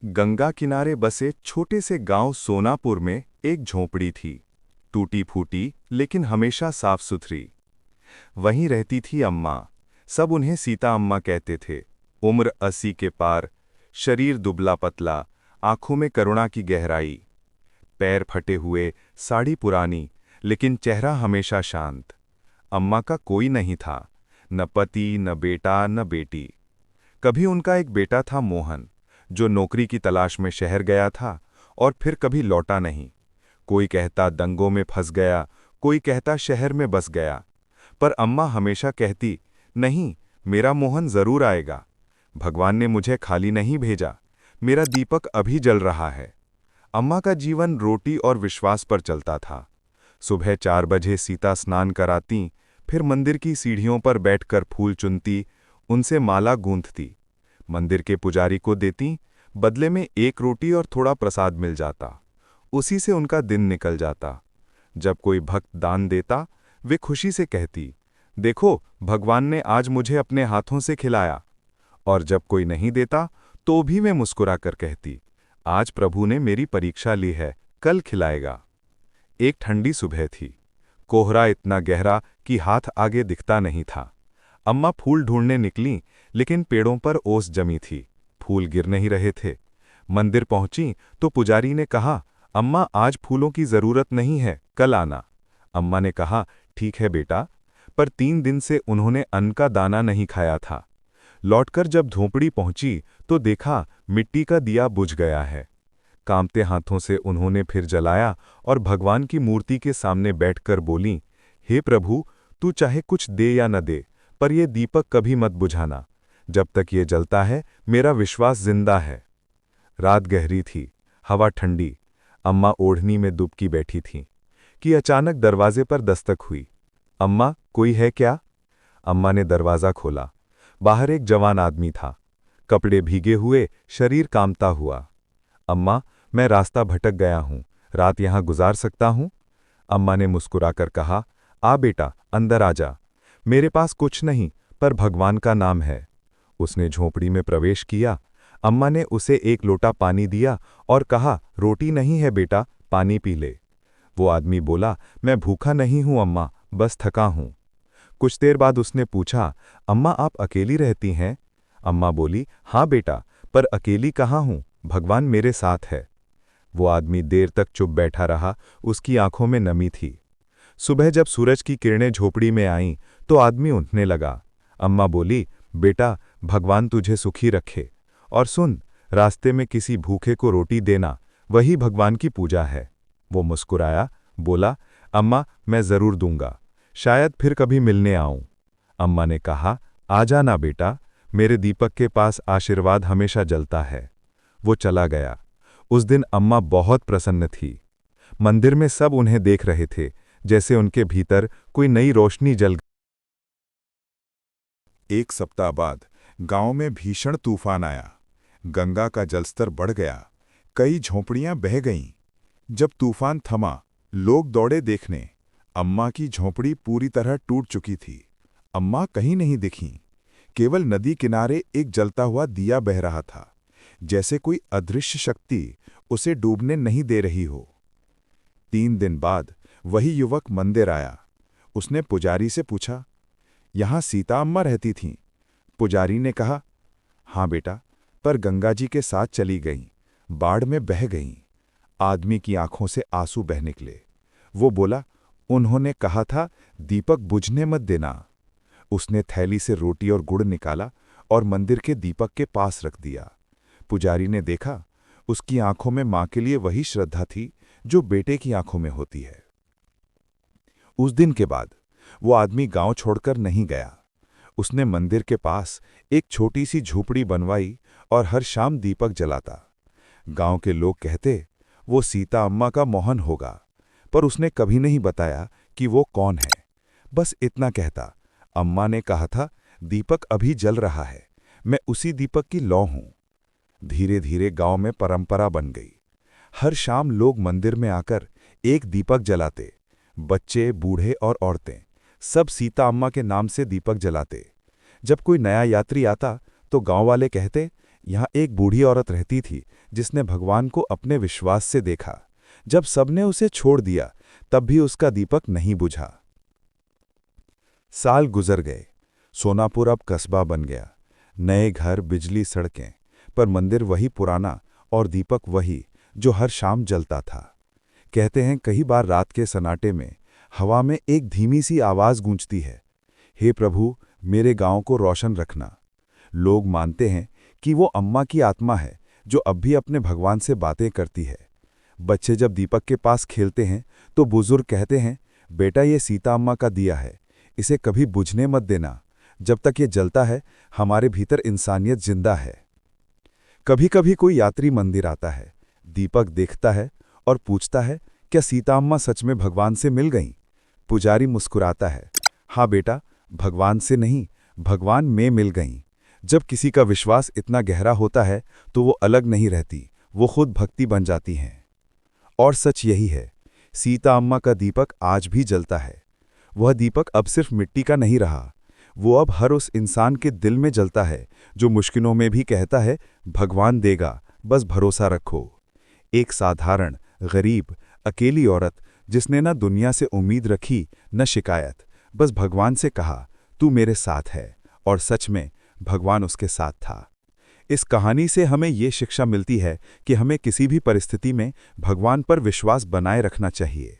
गंगा किनारे बसे छोटे से गांव सोनापुर में एक झोंपड़ी थी। टूटी फूटी लेकिन हमेशा साफ सुथरी। वहीं रहती थी अम्मा। सब उन्हें सीता अम्मा कहते थे। उम्र 80 के पार, शरीर दुबला पतला, आंखों में करुणा की गहराई। पैर फटे हुए, साड़ी पुरानी, लेकिन चेहरा हमेशा शांत। अम्मा का कोई नहीं था, न पति, न बेटा, न बेटी। कभी उनका एक बेटा था मोहन, जो नौकरी की तलाश में शहर गया था और फिर कभी लौटा नहीं। कोई कहता दंगों में फंस गया, कोई कहता शहर में बस गया। पर अम्मा हमेशा कहती, नहीं, मेरा मोहन जरूर आएगा। भगवान ने मुझे खाली नहीं भेजा, मेरा दीपक अभी जल रहा है। अम्मा का जीवन रोटी और विश्वास पर चलता था। सुबह 4 बजे सीता स्नान कराती, फिर मंदिर की सीढ़ियों पर बैठकर फूल चुनती, उनसे माला गूंथती, मंदिर के पुजारी को देती। बदले में 1 रोटी और थोड़ा प्रसाद मिल जाता। उसी से उनका दिन निकल जाता। जब कोई भक्त दान देता, वे खुशी से कहती, देखो, भगवान ने आज मुझे अपने हाथों से खिलाया। और जब कोई नहीं देता, तो भी वे मुस्कुरा कर कहती, आज प्रभु ने मेरी परीक्षा ली है, कल खिलाएगा। एक ठंडी सुबह थी। कोहरा इतना गहरा कि हाथ आगे दिखता नहीं था। अम्मा फूल ढूंढने निकलीं, लेकिन पेड़ों पर ओस जमी थी, फूल गिर नहीं रहे थे। मंदिर पहुंची तो पुजारी ने कहा, अम्मा, आज फूलों की जरूरत नहीं है, कल आना। अम्मा ने कहा, ठीक है बेटा। पर 3 दिन से उन्होंने अन्न का दाना नहीं खाया था। लौटकर जब झोंपड़ी पहुंची तो देखा मिट्टी का दिया बुझ गया है। कांपते हाथों से उन्होंने फिर जलाया और भगवान की मूर्ति के सामने बैठकर बोलीं, हे प्रभु, तू चाहे कुछ दे या न दे, पर यह दीपक कभी मत बुझाना। जब तक ये जलता है, मेरा विश्वास जिंदा है। रात गहरी थी, हवा ठंडी। अम्मा ओढ़नी में दुबकी बैठी थीं कि अचानक दरवाजे पर दस्तक हुई। अम्मा, कोई है क्या? अम्मा ने दरवाज़ा खोला। बाहर एक जवान आदमी था, कपड़े भीगे हुए, शरीर कांपता हुआ। अम्मा, मैं रास्ता भटक गया हूँ, रात यहाँ गुजार सकता हूँ? अम्मा ने मुस्कुराकर कहा, आ बेटा, अंदर आ जा। मेरे पास कुछ नहीं, पर भगवान का नाम है। उसने झोंपड़ी में प्रवेश किया। अम्मा ने उसे 1 लोटा पानी दिया और कहा, रोटी नहीं है बेटा, पानी पी ले। वो आदमी बोला, मैं भूखा नहीं हूं अम्मा, बस थका हूं। कुछ देर बाद उसने पूछा, अम्मा, आप अकेली रहती हैं? अम्मा बोली, हाँ बेटा, पर अकेली कहाँ हूं, भगवान मेरे साथ है। वो आदमी देर तक चुप बैठा रहा, उसकी आंखों में नमी थी। सुबह जब सूरज की किरणें झोपड़ी में आईं तो आदमी उठने लगा। अम्मा बोली, बेटा, भगवान तुझे सुखी रखे। और सुन, रास्ते में किसी भूखे को रोटी देना, वही भगवान की पूजा है। वो मुस्कुराया, बोला, अम्मा, मैं जरूर दूंगा, शायद फिर कभी मिलने आऊं। अम्मा ने कहा, आ जाना बेटा, मेरे दीपक के पास आशीर्वाद हमेशा जलता है। वो चला गया। उस दिन अम्मा बहुत प्रसन्न थी। मंदिर में सब उन्हें देख रहे थे, जैसे उनके भीतर कोई नई रोशनी जल गई। 1 सप्ताह बाद गांव में भीषण तूफान आया। गंगा का जलस्तर बढ़ गया, कई झोंपड़ियां बह गईं। जब तूफान थमा, लोग दौड़े देखने। अम्मा की झोंपड़ी पूरी तरह टूट चुकी थी। अम्मा कहीं नहीं दिखीं, केवल नदी किनारे एक जलता हुआ दिया बह रहा था, जैसे कोई अदृश्य शक्ति उसे डूबने नहीं दे रही हो। 3 दिन बाद वही युवक मंदिर आया। उसने पुजारी से पूछा, यहां सीता अम्मा रहती थीं? पुजारी ने कहा, हाँ बेटा, पर गंगा जी के साथ चली गईं, बाढ़ में बह गईं। आदमी की आंखों से आंसू बह निकले। वो बोला, उन्होंने कहा था दीपक बुझने मत देना। उसने थैली से रोटी और गुड़ निकाला और मंदिर के दीपक के पास रख दिया। पुजारी ने देखा, उसकी आंखों में मां के लिए वही श्रद्धा थी जो बेटे की आंखों में होती है। उस दिन के बाद वो आदमी गांव छोड़कर नहीं गया। उसने मंदिर के पास एक छोटी सी झोपड़ी बनवाई और हर शाम दीपक जलाता। गांव के लोग कहते, वो सीता अम्मा का मोहन होगा, पर उसने कभी नहीं बताया कि वो कौन है। बस इतना कहता, अम्मा ने कहा था दीपक अभी जल रहा है, मैं उसी दीपक की लौ हूं। धीरे धीरे गांव में परंपरा बन गई। हर शाम लोग मंदिर में आकर एक दीपक जलाते। बच्चे, बूढ़े और औरतें सब सीता अम्मा के नाम से दीपक जलाते। जब कोई नया यात्री आता तो गांव वाले कहते, यहाँ एक बूढ़ी औरत रहती थी जिसने भगवान को अपने विश्वास से देखा। जब सबने उसे छोड़ दिया तब भी उसका दीपक नहीं बुझा। साल गुजर गए। सोनापुर अब कस्बा बन गया। नए घर, बिजली, सड़कें, पर मंदिर वही पुराना और दीपक वही जो हर शाम जलता था। कहते हैं कई बार रात के सन्नाटे में हवा में एक धीमी सी आवाज गूंजती है, हे प्रभु मेरे गांव को रोशन रखना। लोग मानते हैं कि वो अम्मा की आत्मा है जो अब भी अपने भगवान से बातें करती है। बच्चे जब दीपक के पास खेलते हैं तो बुजुर्ग कहते हैं, बेटा ये सीता अम्मा का दिया है, इसे कभी बुझने मत देना। जब तक ये जलता है हमारे भीतर इंसानियत जिंदा है। कभी कभी कोई यात्री मंदिर आता है, दीपक देखता है और पूछता है, क्या सीता अम्मा सच में भगवान से मिल गईं? पुजारी मुस्कुराता है, हाँ बेटा, भगवान से नहीं, भगवान में मिल गईं। जब किसी का विश्वास इतना गहरा होता है तो वो अलग नहीं रहती, वो खुद भक्ति बन जाती हैं। और सच यही है, सीता अम्मा का दीपक आज भी जलता है। वह दीपक अब सिर्फ मिट्टी का नहीं रहा, वो अब हर उस इंसान के दिल में जलता है जो मुश्किलों में भी कहता है, भगवान देगा, बस भरोसा रखो। एक साधारण, गरीब, अकेली औरत जिसने न दुनिया से उम्मीद रखी न शिकायत, बस भगवान से कहा, तू मेरे साथ है, और सच में भगवान उसके साथ था। इस कहानी से हमें ये शिक्षा मिलती है कि हमें किसी भी परिस्थिति में भगवान पर विश्वास बनाए रखना चाहिए।